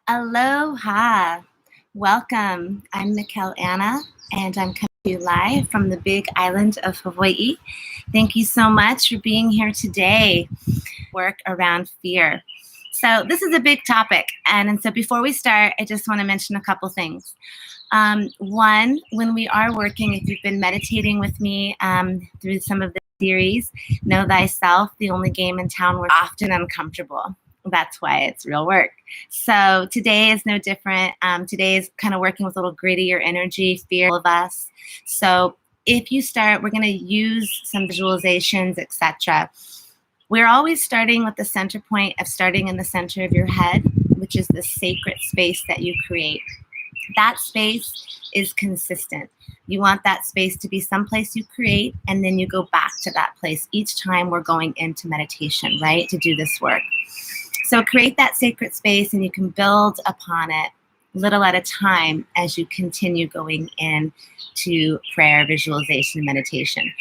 Aloha. Welcome. I'm Michal Anna, and I'm coming to you live from the big island of Hawaii. Thank you so much for being here today. Work around fear. So this is a big topic, and so before we start, I just want to mention a couple things. One, when we are working, if you've been meditating with me through some of the series, know thyself, the only game in town, we're often uncomfortable. That's why it's real work. So today is no different. Today is kind of working with a little grittier energy, fear of us. So if you start, we're going to use some visualizations, etc. We're always starting with the center point of starting in the center of your head, which is the sacred space that you create. That space is consistent. You want that space to be someplace you create, and then you go back to that place each time we're going into meditation, right, to do this work. So create that sacred space, and you can build upon it little at a time as you continue going into prayer, visualization, and meditation.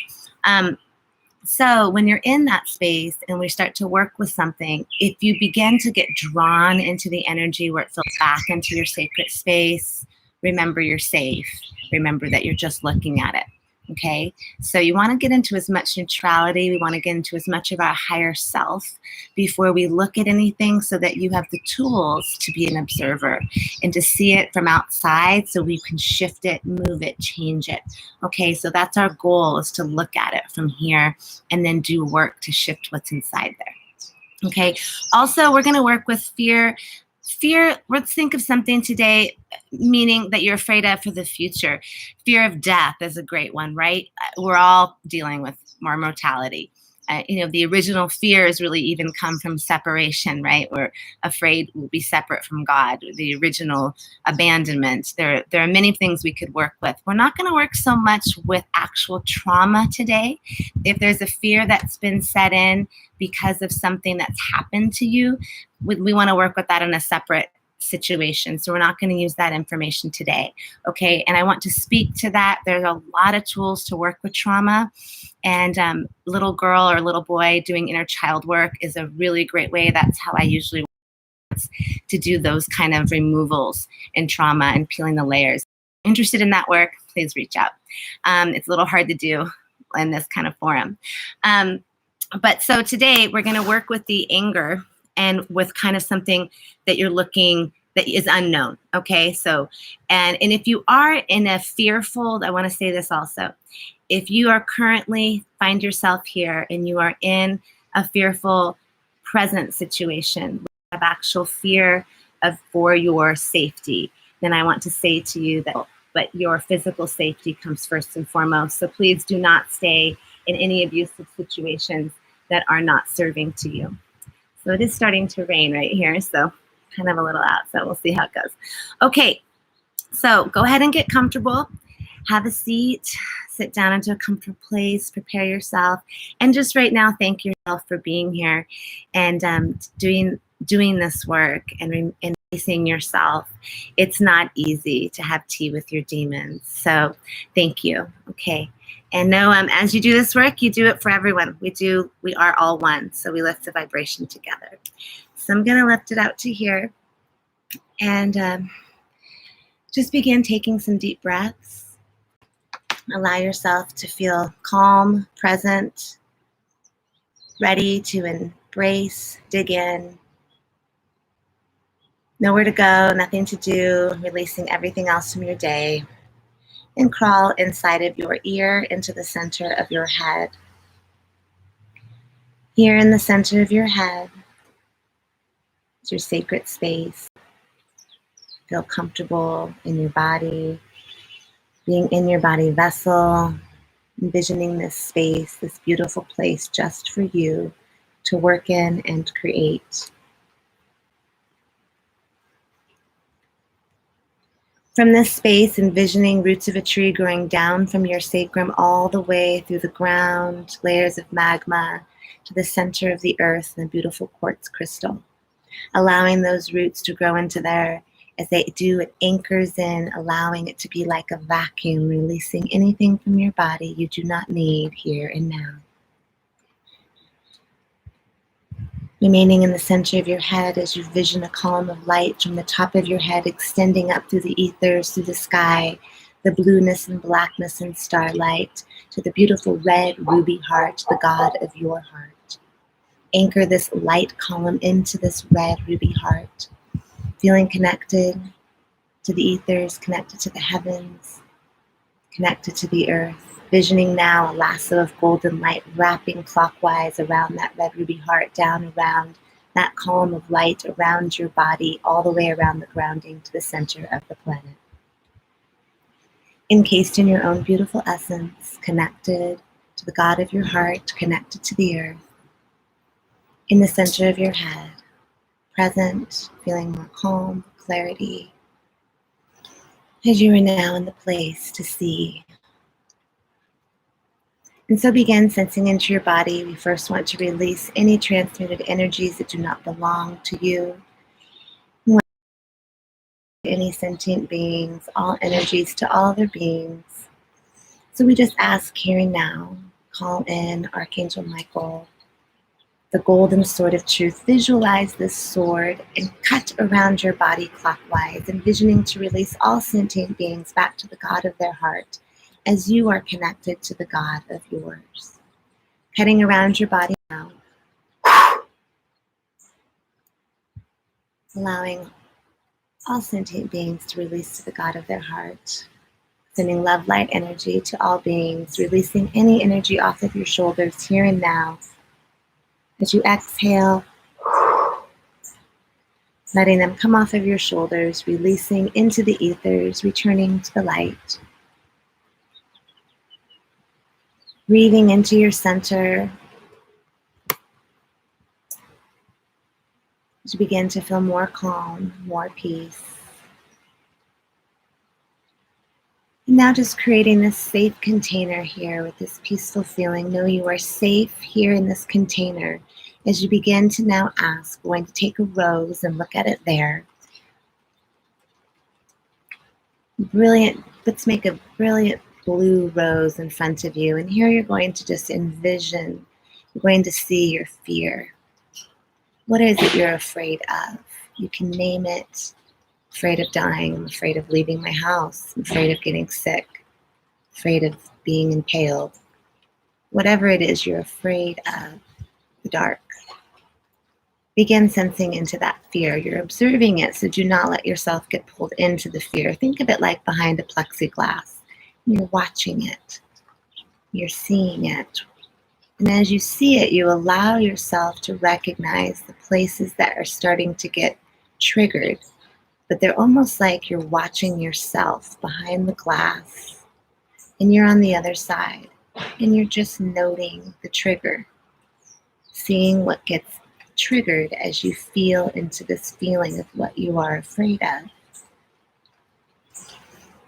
So when you're in that space and we start to work with something, if you begin to get drawn into the energy where it feels back into your sacred space, remember you're safe. Remember that you're just looking at it. Okay, so you want to get into as much neutrality. We want to get into as much of our higher self before we look at anything, so that you have the tools to be an observer and to see it from outside, so we can shift it, move it, change it. Okay, so that's our goal, is to look at it from here and then do work to shift what's inside there. Okay, also we're going to work with fear. Fear, let's think of something today, meaning that you're afraid of for the future. Fear of death is a great one, right? We're all dealing with more mortality. The original fears really even come from separation, right? We're afraid we'll be separate from God. The original abandonment. There are many things we could work with. We're not going to work so much with actual trauma today. If there's a fear that's been set in because of something that's happened to you, we want to work with that in a separate situation. So we're not going to use that information today. Okay, and I want to speak to that. There's a lot of tools to work with trauma, and little girl or little boy doing inner child work is a really great way. That's how I usually work, to do those kind of removals in trauma and peeling the layers. Interested in that work, please reach out. It's a little hard to do in this kind of forum. But so today we're going to work with the anger and with kind of something that you're looking that is unknown. Okay, so and if you are in a fearful, I want to say this also, if you are currently find yourself here and you are in a fearful present situation, of actual fear for your safety, then I want to say to you that, but your physical safety comes first and foremost. So please do not stay in any abusive situations that are not serving to you. So it is starting to rain right here, so kind of a little out, so we'll see how it goes. Okay, so go ahead and get comfortable. Have a seat, sit down into a comfortable place, prepare yourself, and just right now thank yourself for being here and doing this work and releasing yourself. It's not easy to have tea with your demons, so thank you. Okay. And know, as you do this work, you do it for everyone. We are all one, so we lift the vibration together. So I'm going to lift it out to here, and just begin taking some deep breaths. Allow yourself to feel calm, present, ready to embrace, dig in. Nowhere to go, nothing to do, releasing everything else from your day. And crawl inside of your ear into the center of your head. Here in the center of your head is your sacred space. Feel comfortable in your body, being in your body vessel, envisioning this space, this beautiful place just for you to work in and create. From this space, envisioning roots of a tree growing down from your sacrum all the way through the ground, layers of magma, to the center of the earth and a beautiful quartz crystal. Allowing those roots to grow into there. As they do, it anchors in, allowing it to be like a vacuum, releasing anything from your body you do not need here and now. Remaining in the center of your head as you vision a column of light from the top of your head extending up through the ethers, through the sky, the blueness and blackness and starlight, to the beautiful red ruby heart, the God of your heart. Anchor this light column into this red ruby heart, feeling connected to the ethers, connected to the heavens, connected to the earth. Visioning now a lasso of golden light wrapping clockwise around that red ruby heart, down around that column of light around your body, all the way around the grounding to the center of the planet. Encased in your own beautiful essence, connected to the God of your heart, connected to the earth, in the center of your head, present, feeling more calm, clarity, as you are now in the place to see. And so begin sensing into your body. We first want to release any transmuted energies that do not belong to you. Any sentient beings, all energies to all other beings. So we just ask here and now, call in Archangel Michael, the golden sword of truth. Visualize this sword and cut around your body clockwise, envisioning to release all sentient beings back to the God of their heart as you are connected to the God of yours. Cutting around your body now, allowing all sentient beings to release to the God of their heart. Sending love, light, energy to all beings, releasing any energy off of your shoulders here and now. As you exhale, letting them come off of your shoulders, releasing into the ethers, returning to the light. Breathing into your center as you begin to feel more calm, more peace. And now just creating this safe container here with this peaceful feeling. Know you are safe here in this container. As you begin to now ask, going to take a rose and look at it there. Brilliant, let's make a brilliant blue rose in front of you. And here you're going to just envision, you're going to see your fear. What is it you're afraid of? You can name it. Afraid of dying, I'm afraid of leaving my house, I'm afraid of getting sick, afraid of being impaled. Whatever it is you're afraid of, the dark. Begin sensing into that fear. You're observing it, so do not let yourself get pulled into the fear. Think of it like behind a plexiglass. You're watching it. You're seeing it. And as you see it, you allow yourself to recognize the places that are starting to get triggered. But they're almost like you're watching yourself behind the glass. And you're on the other side. And you're just noting the trigger. Seeing what gets triggered as you feel into this feeling of what you are afraid of.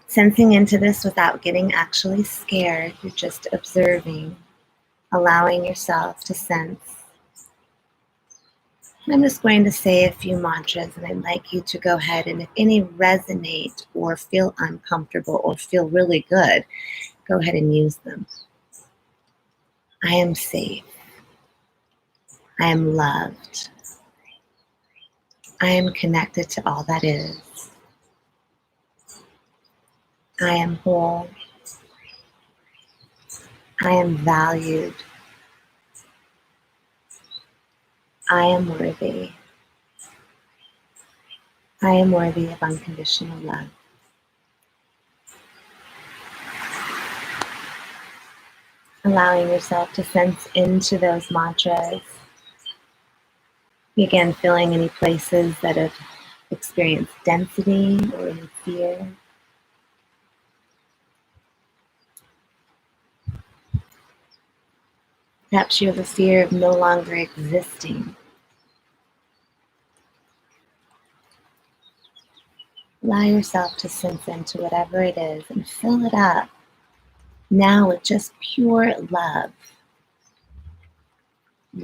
Sensing into this without getting actually scared, you're just observing, allowing yourself to sense. I'm just going to say a few mantras, and I'd like you to go ahead, and if any resonate or feel uncomfortable or feel really good, go ahead and use them. I am safe. I am loved. I am connected to all that is. I am whole. I am valued. I am worthy. I am worthy of unconditional love. Allowing yourself to sense into those mantras. Begin feeling any places that have experienced density or any fear. Perhaps you have a fear of no longer existing. Allow yourself to sense into whatever it is and fill it up now with just pure love.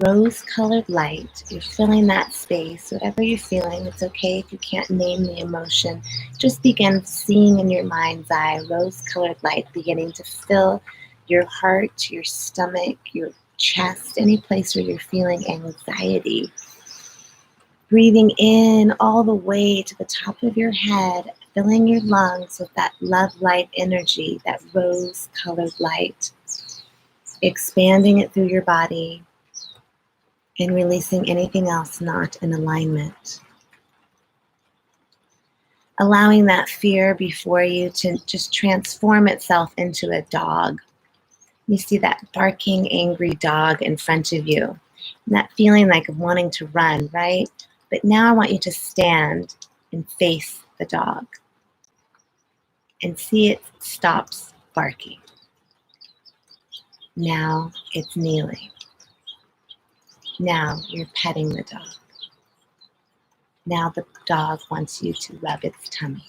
Rose-colored light. You're filling that space. Whatever you're feeling, it's okay if you can't name the emotion. Just begin seeing in your mind's eye rose-colored light beginning to fill your heart, your stomach, your chest, any place where you're feeling anxiety. Breathing in all the way to the top of your head, filling your lungs with that love light energy, that rose colored light, expanding it through your body and releasing anything else not in alignment. Allowing that fear before you to just transform itself into a dog. You see that barking, angry dog in front of you, and that feeling like of wanting to run, right? But now I want you to stand and face the dog and see it stops barking. Now it's kneeling. Now you're petting the dog. Now the dog wants you to rub its tummy.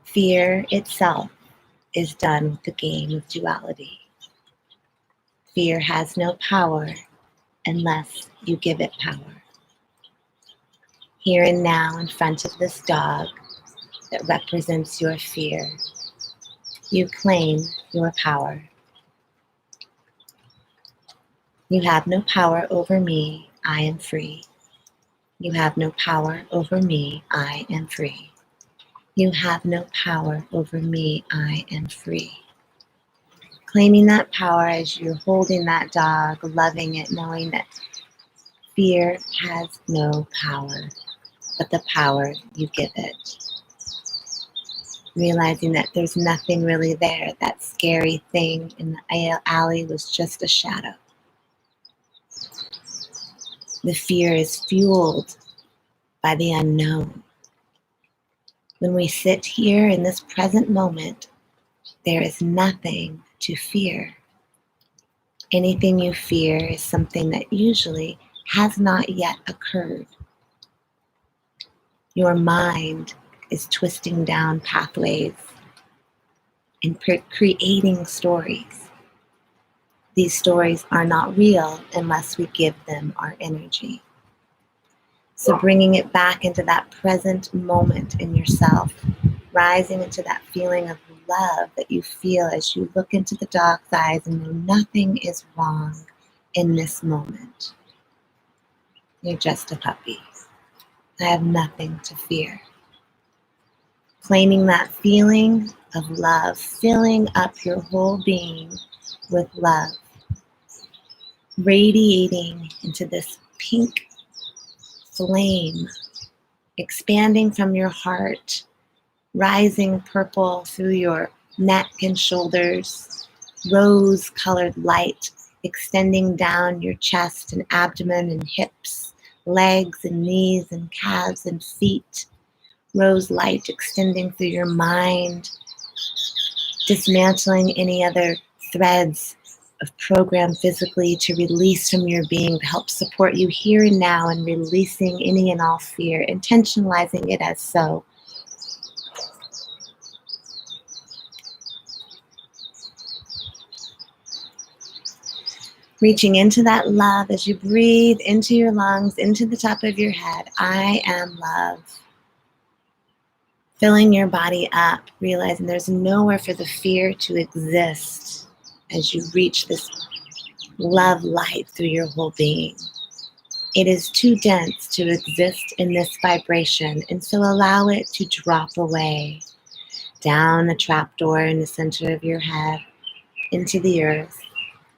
Fear itself is done with the game of duality. Fear has no power unless you give it power. Here and now, in front of this dog that represents your fear, you claim your power. You have no power over me, I am free. You have no power over me, I am free. You have no power over me, I am free. Claiming that power as you're holding that dog, loving it, knowing that fear has no power, but the power you give it. Realizing that there's nothing really there. That scary thing in the alley was just a shadow. The fear is fueled by the unknown. When we sit here in this present moment, there is nothing to fear. Anything you fear is something that usually has not yet occurred. Your mind is twisting down pathways and creating stories. These stories are not real unless we give them our energy. So bringing it back into that present moment in yourself, rising into that feeling of love that you feel as you look into the dog's eyes and know nothing is wrong in this moment. You're just a puppy. I have nothing to fear. Claiming that feeling of love, filling up your whole being with love, radiating into this pink flame, expanding from your heart, rising purple through your neck and shoulders, rose-colored light extending down your chest and abdomen and hips, legs and knees and calves and feet, rose light extending through your mind, dismantling any other threads of program physically to release from your being to help support you here and now and releasing any and all fear, intentionalizing it as so. Reaching into that love as you breathe into your lungs, into the top of your head. I am love. Filling your body up, realizing there's nowhere for the fear to exist as you reach this love light through your whole being. It is too dense to exist in this vibration, and so allow it to drop away down the trapdoor in the center of your head into the earth,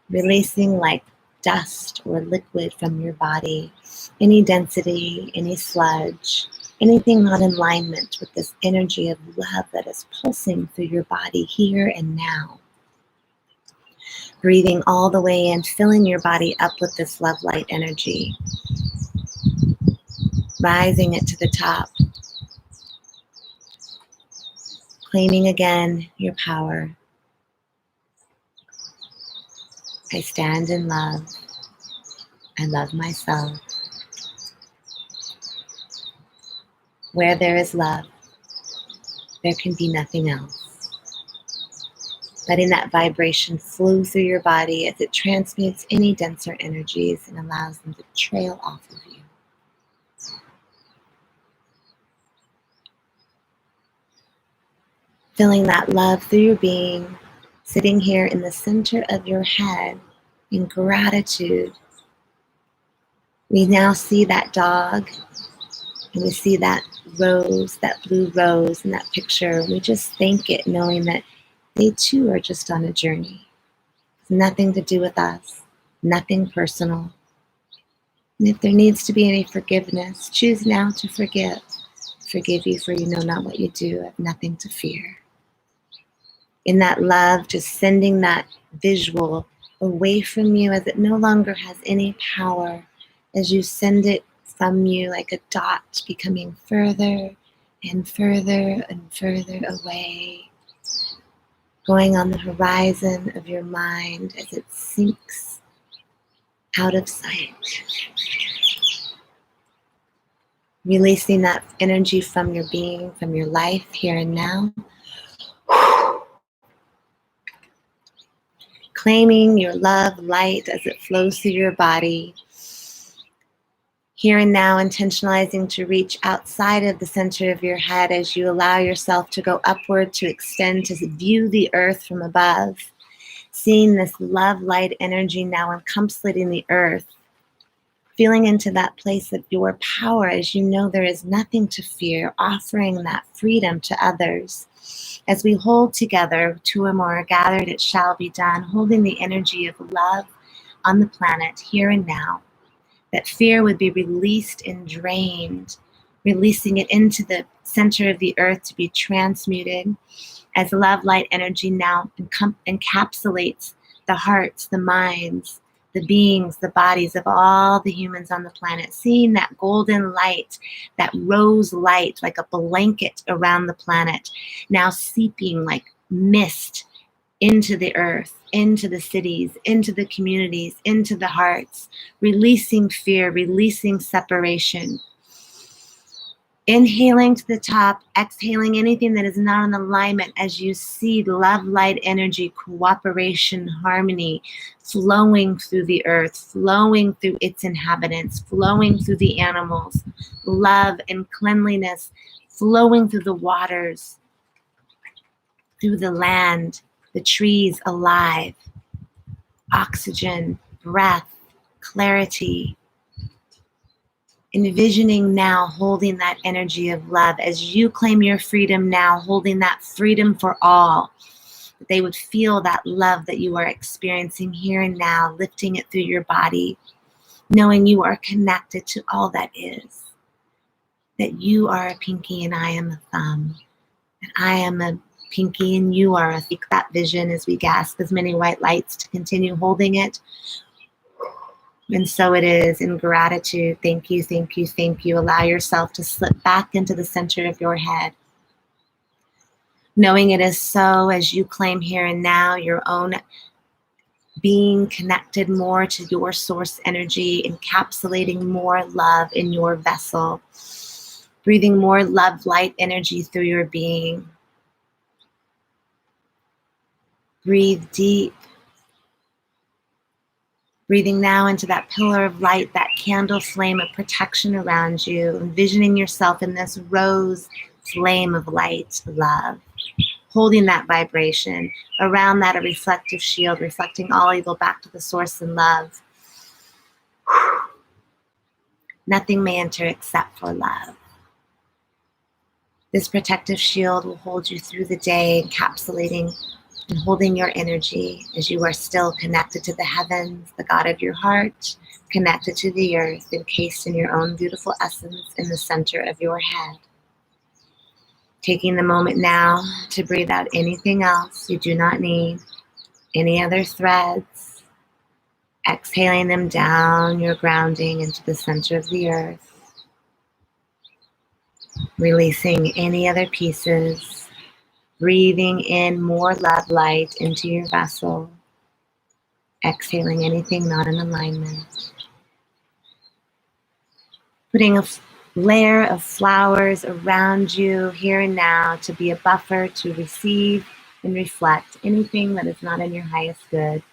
releasing like dust or liquid from your body, any density, any sludge, anything not in alignment with this energy of love that is pulsing through your body here and now. Breathing all the way in, filling your body up with this love light energy, rising it to the top, claiming again your power. I stand in love. I love myself. Where there is love, there can be nothing else. Letting that vibration flow through your body as it transmutes any denser energies and allows them to trail off of you. Feeling that love through your being, sitting here in the center of your head in gratitude We now see that dog, and we see that rose, that blue rose in that picture. We just thank it, knowing that they too are just on a journey. It's nothing to do with us, nothing personal. And if there needs to be any forgiveness, choose now to forgive. Forgive you, for you know not what you do. I have nothing to fear. In that love, just sending that visual away from you as it no longer has any power, as you send it from you like a dot, becoming further and further and further away, going on the horizon of your mind as it sinks out of sight. Releasing that energy from your being, from your life here and now. Claiming your love, light as it flows through your body. Here and now, intentionalizing to reach outside of the center of your head as you allow yourself to go upward, to extend, to view the earth from above. Seeing this love, light energy now encapsulating the earth. Feeling into that place of your power as you know there is nothing to fear, offering that freedom to others. As we hold together, two or more are gathered, it shall be done, holding the energy of love on the planet here and now. That fear would be released and drained, releasing it into the center of the earth to be transmuted as love, light energy now encapsulates the hearts, the minds, the beings, the bodies of all the humans on the planet, seeing that golden light, that rose light like a blanket around the planet, now seeping like mist into the earth, into the cities, into the communities, into the hearts, releasing fear, releasing separation. Inhaling to the top, exhaling anything that is not in alignment as you see love, light, energy, cooperation, harmony flowing through the earth, flowing through its inhabitants, flowing through the animals, love and cleanliness flowing through the waters, through the land, the trees alive, oxygen, breath, clarity. Envisioning now holding that energy of love as you claim your freedom now, holding that freedom for all. That they would feel that love that you are experiencing here and now, lifting it through your body, knowing you are connected to all that is. That you are a pinky and I am a thumb. And I am a pinky and you are a thumb. That vision as we gasp as many white lights to continue holding it. And so it is in gratitude. Thank you, thank you, thank you. Allow yourself to slip back into the center of your head. Knowing it is so as you claim here and now your own being connected more to your source energy, encapsulating more love in your vessel. Breathing more love, light energy through your being. Breathe deep. Breathing now into that pillar of light, that candle flame of protection around you, envisioning yourself in this rose flame of light, love, holding that vibration. Around that, a reflective shield, reflecting all evil back to the source in love. Nothing may enter except for love. This protective shield will hold you through the day, encapsulating and holding your energy as you are still connected to the heavens, the God of your heart, connected to the earth, encased in your own beautiful essence in the center of your head. Taking the moment now to breathe out anything else you do not need, any other threads, exhaling them down, your grounding into the center of the earth, releasing any other pieces. Breathing in more love light into your vessel. Exhaling anything not in alignment. Putting a layer of flowers around you here and now to be a buffer to receive and reflect anything that is not in your highest good.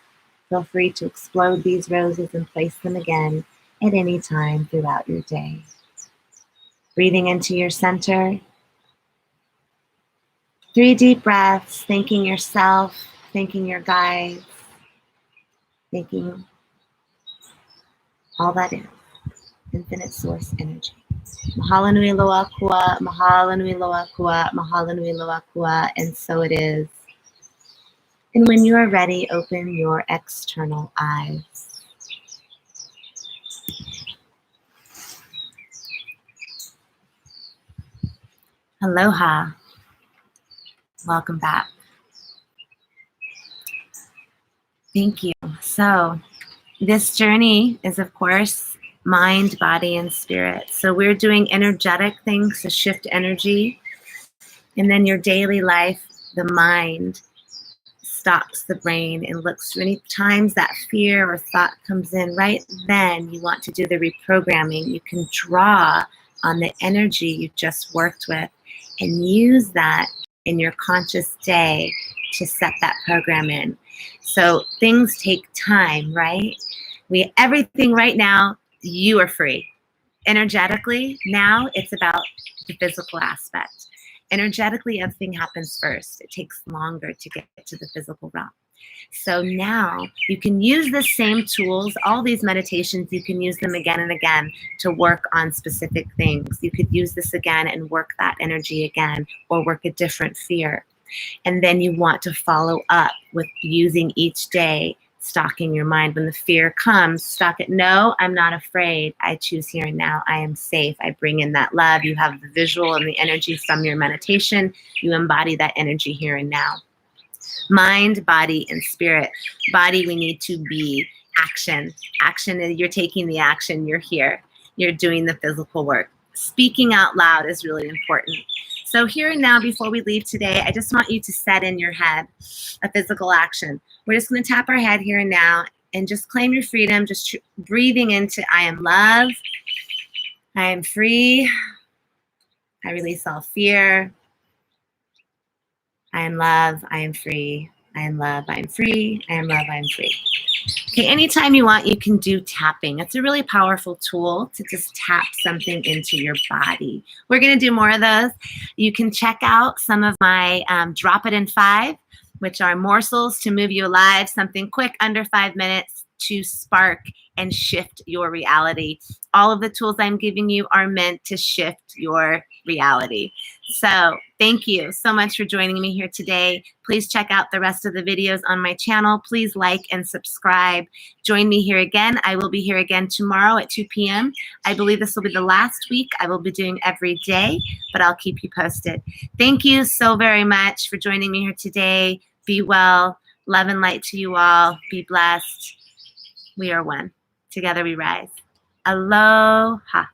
Feel free to explode these roses and place them again at any time throughout your day. Breathing into your center. 3 deep breaths, thanking yourself, thanking your guides, thanking all that is. infinite source energy. Mahalo nui loa kua, mahalo nui loa kua, mahalo nui loa kua, and so it is. And when you are ready, open your external eyes. Aloha. Welcome back. Thank you. So this journey is, of course, mind, body, and spirit. So we're doing energetic things to shift energy. And then your daily life, the mind stops the brain and looks for any times that fear or thought comes in. Right then, you want to do the reprogramming. You can draw on the energy you just worked with and use that in your conscious day to set that program in. So things take time, right? Everything right now, you are free. Energetically, now it's about the physical aspect. Energetically, everything happens first. It takes longer to get to the physical realm. So now you can use the same tools, all these meditations, you can use them again and again to work on specific things. You could use this again and work that energy again, or work a different fear. And then you want to follow up with using each day, stalking your mind. When the fear comes, stalk it. No, I'm not afraid. I choose here and now. I am safe. I bring in that love. You have the visual and the energy from your meditation. You embody that energy here and now. Mind, body, and spirit. Body, we need to be action. Action is you're taking the action. You're here. You're doing the physical work. Speaking out loud is really important. So here and now, before we leave today, I just want you to set in your head a physical action. We're just going to tap our head here and now and just claim your freedom, just breathing into I am love, I am free, I release all fear, I am love, I am free, I am love, I am free, I am love, I am free. Okay, anytime you want, you can do tapping. It's a really powerful tool to just tap something into your body. We're going to do more of those. You can check out some of my Drop It in 5, which are morsels to move you alive, something quick under 5 minutes to spark and shift your reality. All of the tools I'm giving you are meant to shift your reality. So thank you so much for joining me here today. Please check out the rest of the videos on my channel. Please like and subscribe. Join me here again. I will be here again tomorrow at 2 p.m. I believe this will be the last week. I will be doing every day, but I'll keep you posted. Thank you so very much for joining me here today. Be well. Love and light to you all. Be blessed. We are one. Together we rise. Aloha.